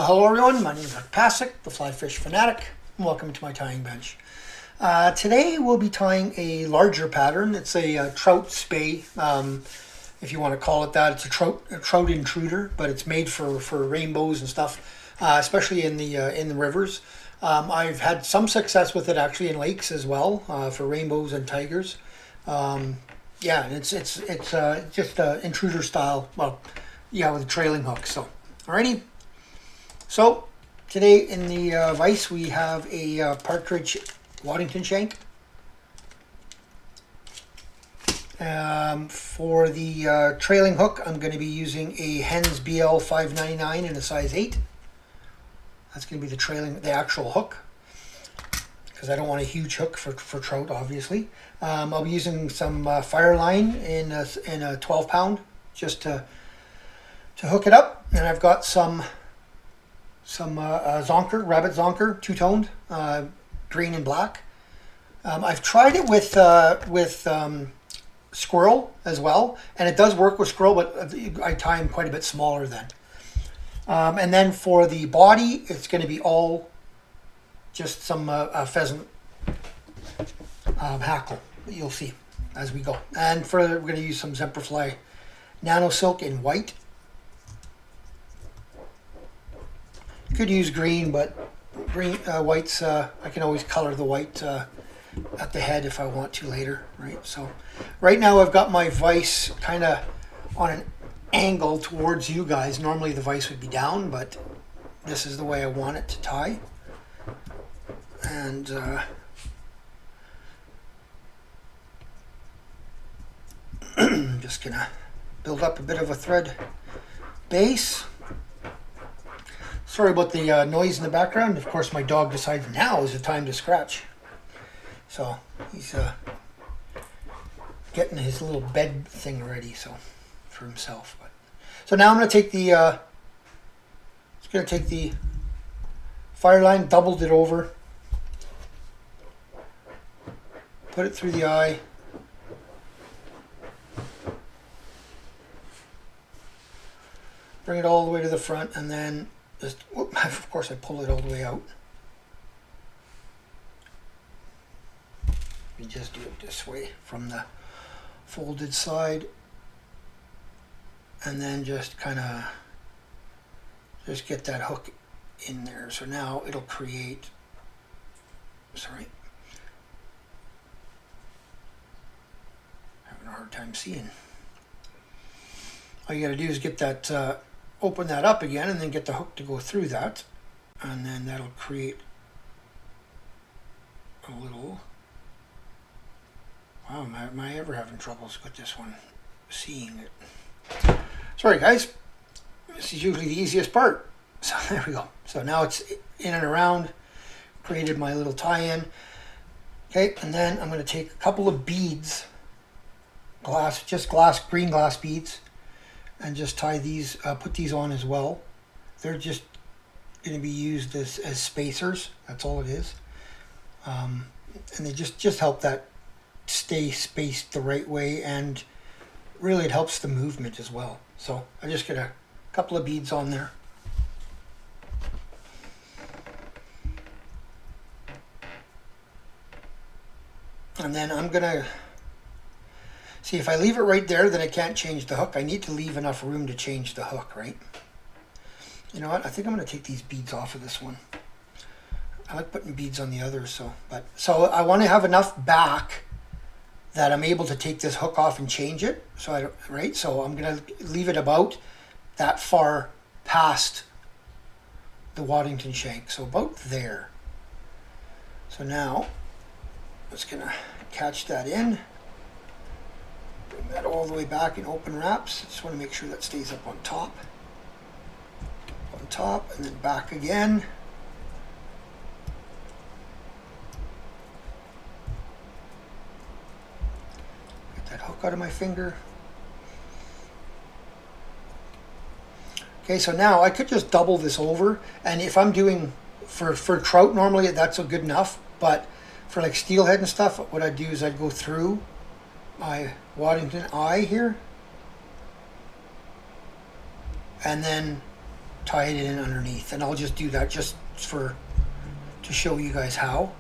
Hello everyone, my name is Passek, the FlyFish Fanatic, and welcome to my tying bench. Today we'll be tying a larger pattern. It's a trout spay, if you want to call it that. It's a trout intruder, but it's made for rainbows and stuff, especially in the rivers. I've had some success with it actually in lakes as well, for rainbows and tigers. Yeah, and it's just intruder style. Well, yeah, with a trailing hook. So, alrighty. So today in the vise we have a Partridge Waddington shank. For the trailing hook, I'm going to be using a Hens BL 599 in a size 8. That's going to be the actual hook, because I don't want a huge hook for trout, obviously. I'll be using some fire line in a 12 pound just to hook it up, and I've got some zonker, rabbit zonker, two-toned, green and black. I've tried it with squirrel as well, and it does work with squirrel, but I tie them quite a bit smaller then. And then for the body, it's going to be all just some pheasant hackle. You'll see as we go. And we're going to use some Semperfli NanoSilk in white. Could use green, but white's I can always color the white at the head if I want to later, right? So right now I've got my vise kind of on an angle towards you guys. Normally the vise would be down, but this is the way I want it to tie. And I'm just gonna build up a bit of a thread base. Sorry about the noise in the background. Of course, my dog decides now is the time to scratch. So he's getting his little bed thing ready, so for himself. So now I'm going to take the fire line, doubled it over, put it through the eye, bring it all the way to the front, and then just, of course, I pull it all the way out. We just do it this way from the folded side, and then just kind of just get that hook in there. So now it'll create, sorry, having a hard time seeing. All you got to do is get that open that up again, and then get the hook to go through that, and then that'll create a little. Wow, am I ever having troubles with this one, seeing it? Sorry guys, this is usually the easiest part. So there we go. So now it's in and around, created my little tie-in. Okay, and then I'm going to take a couple of beads, green glass beads, and just tie these, put these on as well. They're just going to be used as spacers. That's all it is. And they just help that stay spaced the right way, and really it helps the movement as well. So I just get a couple of beads on there. And then I'm going to see, if I leave it right there, then I can't change the hook. I need to leave enough room to change the hook, right? You know what? I think I'm going to take these beads off of this one. I like putting beads on the others, so I want to have enough back that I'm able to take this hook off and change it. So so I'm going to leave it about that far past the Waddington shank, so about there. So now I'm just going to catch that in. Bring that all the way back in open wraps. I just want to make sure that stays up on top. On top, and then back again. Get that hook out of my finger. Okay, so now I could just double this over, and if I'm doing, for trout normally that's good enough, but for like steelhead and stuff, what I'd do is I'd go through my Waddington eye here, and then tie it in underneath, and I'll just do that just to show you guys how.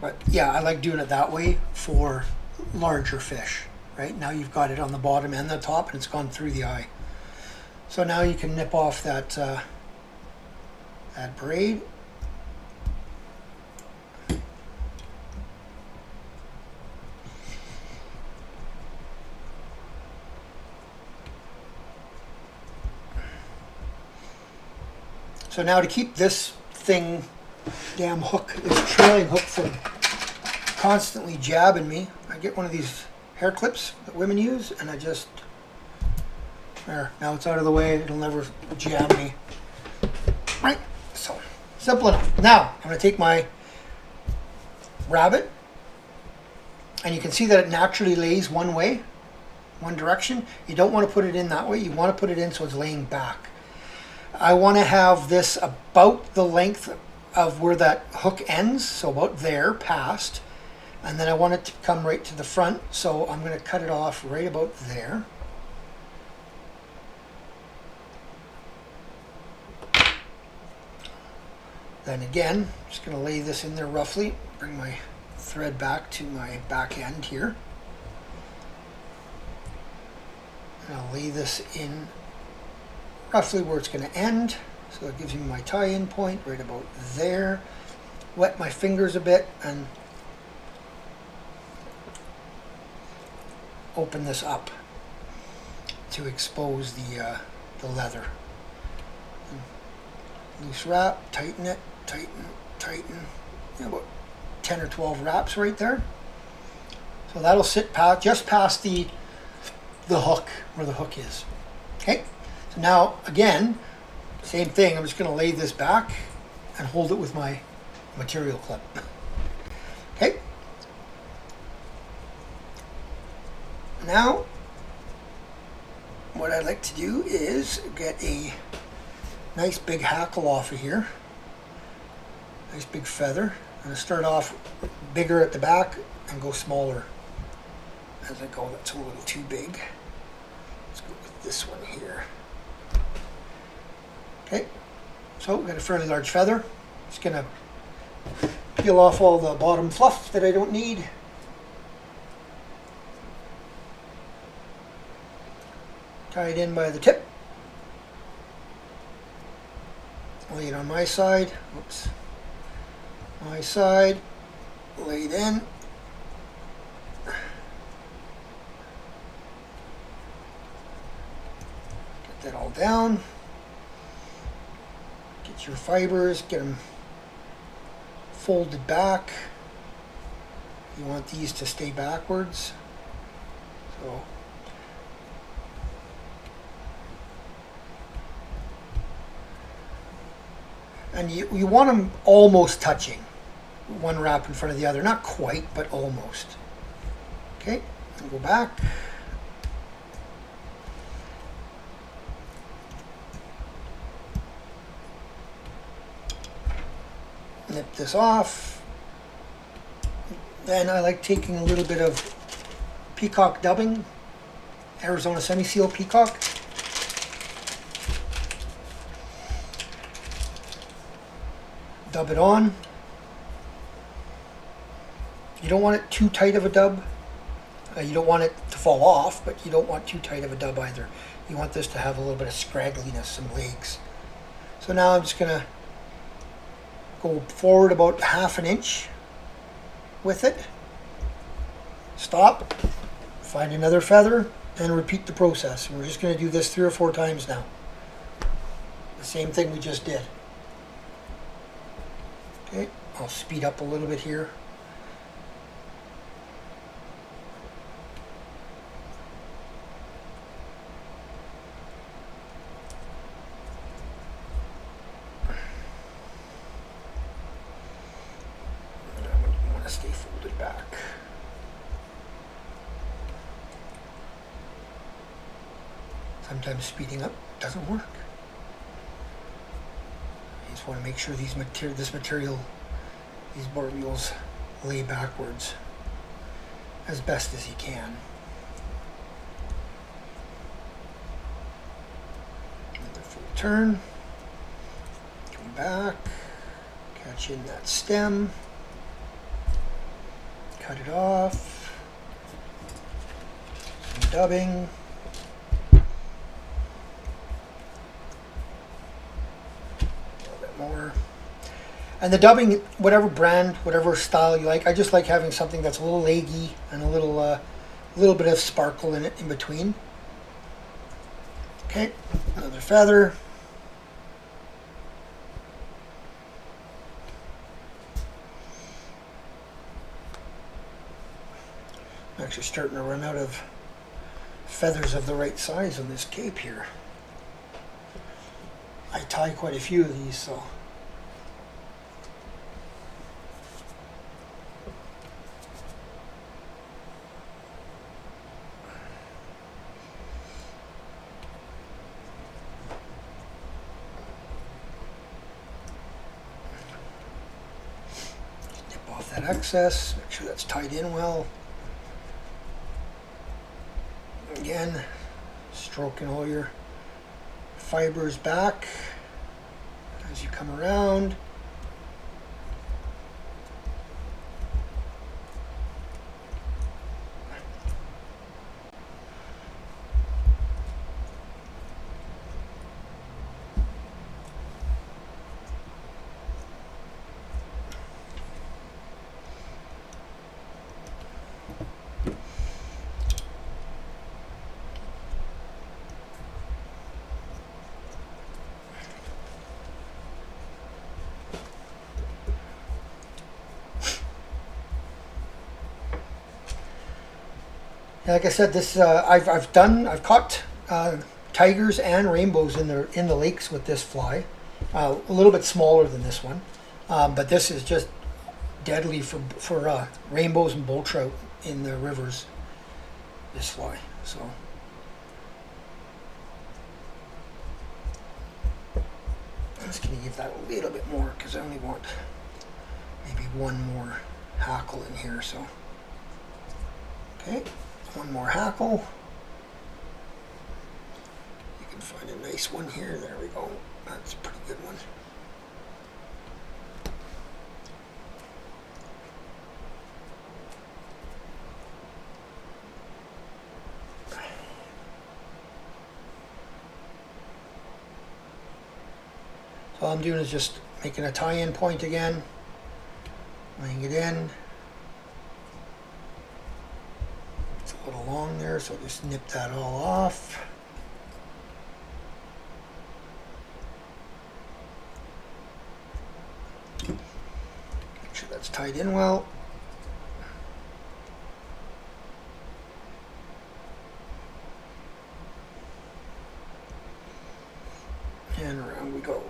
But yeah, I like doing it that way for larger fish. Right now you've got it on the bottom and the top, and it's gone through the eye. So now you can nip off that that braid. So now to keep this thing, damn hook, this trailing hook from constantly jabbing me, I get one of these hair clips that women use, and I just, there, now it's out of the way, it'll never jam me. Right, so simple enough. Now I'm going to take my rabbit, and you can see that it naturally lays one way, one direction. You don't want to put it in that way, you want to put it in so it's laying back. I want to have this about the length of where that hook ends, so about there, past, and then I want it to come right to the front, so I'm going to cut it off right about there. Then again, I'm just going to lay this in there roughly, bring my thread back to my back end here. And I'll lay this in roughly where it's going to end, so that gives me my tie-in point right about there. Wet my fingers a bit and open this up to expose the leather. And loose wrap, tighten it, tighten. About 10 or 12 wraps right there. So that'll sit just past the hook, where the hook is. Okay. Now, again, same thing. I'm just going to lay this back and hold it with my material clip. Okay. Now, what I'd like to do is get a nice big hackle off of here. Nice big feather. I'm going to start off bigger at the back and go smaller as I go. That's a little too big. Let's go with this one here. Okay, so we've got a fairly large feather. Just going to peel off all the bottom fluff that I don't need. Tie it in by the tip. Lay it on my side. Oops. My side. Lay it in. Get that all down. Get your fibers, get them folded back. You want these to stay backwards. So and you want them almost touching, one wrap in front of the other, not quite, but almost. Okay, and go back. Nip this off. Then I like taking a little bit of Peacock dubbing, Arizona semi-seal Peacock. Dub it on. You don't want it too tight of a dub. You don't want it to fall off, but you don't want too tight of a dub either. You want this to have a little bit of scraggliness, some legs. So now I'm just going to go forward about 1/2 inch with it. Stop. Find another feather and repeat the process. And we're just going to do this 3 or 4 times now. The same thing we just did. Okay, I'll speed up a little bit here. I want to stay folded back. Sometimes speeding up doesn't work. You just want to make sure these this material, these board wheels, lay backwards as best as you can. And they're folded turn, come back, catch in that stem, cut it off, some dubbing, more. And the dubbing, whatever brand, whatever style you like, I just like having something that's a little leggy and a little bit of sparkle in it in between. Okay, another feather. I'm actually starting to run out of feathers of the right size on this cape here. I tie quite a few of these, so. Nip off that excess, make sure that's tied in well. Again, stroking all your fibers back as you come around. Like I said, this I've caught tigers and rainbows in the lakes with this fly. A little bit smaller than this one, but this is just deadly for rainbows and bull trout in the rivers. This fly, so. I'm just going to give that a little bit more because I only want maybe one more hackle in here. So, okay. One more hackle. You can find a nice one here. There we go. That's a pretty good one. So all I'm doing is just making a tie-in point again, laying it in. A little long there, so just nip that all off. Make sure that's tied in well. And around we go.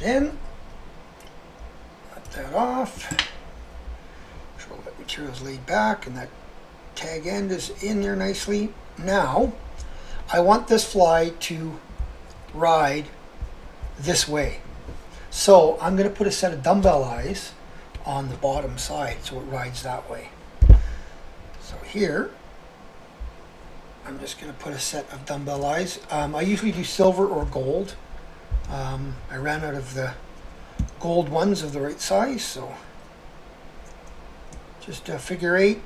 In, let that off, so that material's laid back and that tag end is in there nicely. Now I want this fly to ride this way, so I'm going to put a set of dumbbell eyes on the bottom side so it rides that way. So here I'm just going to put a set of dumbbell eyes. I usually do silver or gold. I ran out of the gold ones of the right size, so just a figure 8.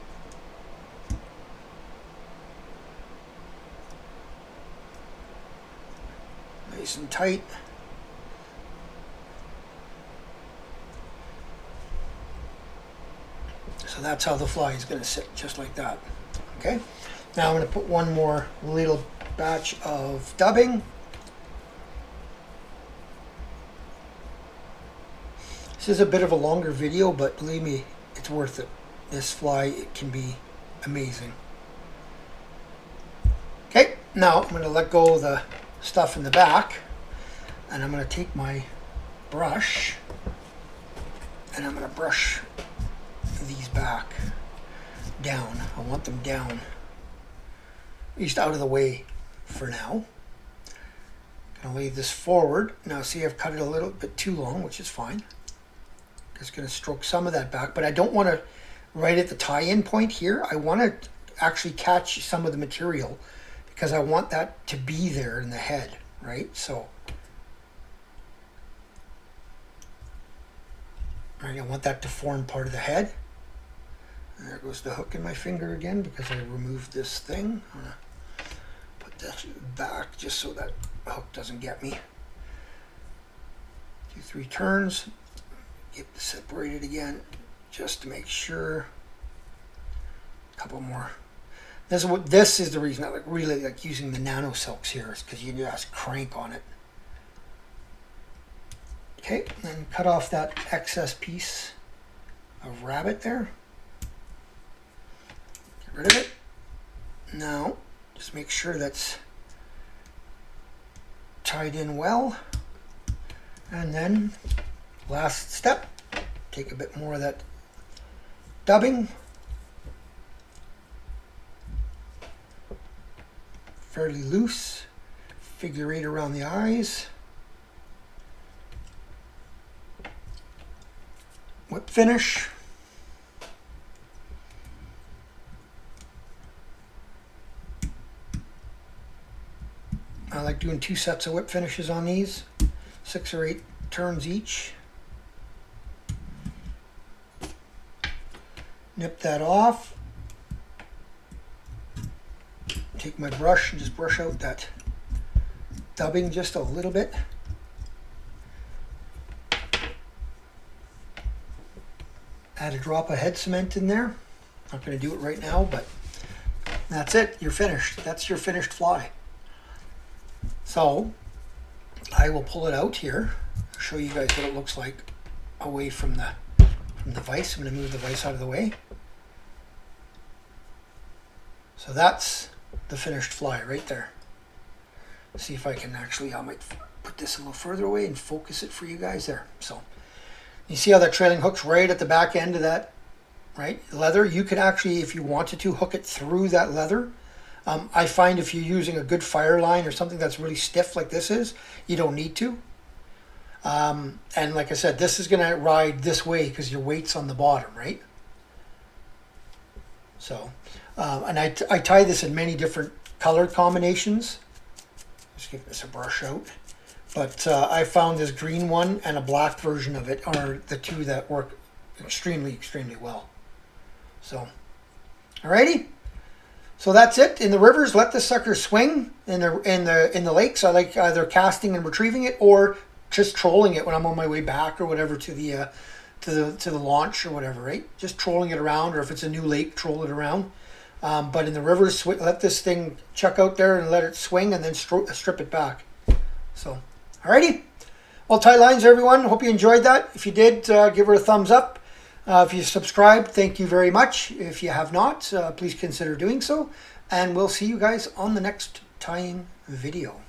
Nice and tight. So that's how the fly is going to sit, just like that. Okay. Now I'm going to put one more little batch of dubbing. This is a bit of a longer video, but believe me, it's worth it. This fly, it can be amazing. Okay, now I'm going to let go of the stuff in the back, and I'm going to take my brush, and I'm going to brush these back down. I want them down, at least out of the way for now. Gonna lay this forward. Now see, I've cut it a little bit too long, which is fine. Just gonna stroke some of that back, but I don't want to right at the tie-in point here. I want to actually catch some of the material because I want that to be there in the head, right? So, right, I want that to form part of the head. And there goes the hook in my finger again because I removed this thing. I'm gonna put this back just so that hook doesn't get me. 2-3 turns. Get this separated again just to make sure. A couple more. This is the reason I really like using the NanoSilks here, is because you just crank on it. Okay, then cut off that excess piece of rabbit there. Get rid of it. Now, just make sure that's tied in well. And then, last step, take a bit more of that dubbing. Fairly loose. Figure 8 around the eyes. Whip finish. I like doing 2 sets of whip finishes on these. 6 or 8 turns each. Nip that off. Take my brush and just brush out that dubbing just a little bit. Add a drop of head cement in there. Not going to do it right now, but that's it. You're finished. That's your finished fly. So I will pull it out here, show you guys what it looks like away from the vise. I'm going to move the vise out of the way. So that's the finished fly right there. See if I can actually, I might put this a little further away and focus it for you guys there. So you see how that trailing hook's right at the back end of that, right? Leather. You could actually, if you wanted to, hook it through that leather. I find if you're using a good fire line or something that's really stiff like this is, you don't need to. And like I said, this is going to ride this way because your weight's on the bottom, right? So, and I tie this in many different color combinations. Just give this a brush out. But I found this green one and a black version of it are the two that work extremely, extremely well. So, alrighty. So that's it. In the rivers, let the sucker swing. In the lakes, I like either casting and retrieving it or just trolling it when I'm on my way back or whatever to the launch or whatever, right? Just trolling it around, or if it's a new lake, troll it around. But in the rivers, let this thing chuck out there and let it swing, and then strip it back. So, alrighty. Well, tie lines, everyone. Hope you enjoyed that. If you did, give her a thumbs up. If you subscribed, thank you very much. If you have not, please consider doing so. And we'll see you guys on the next tying video.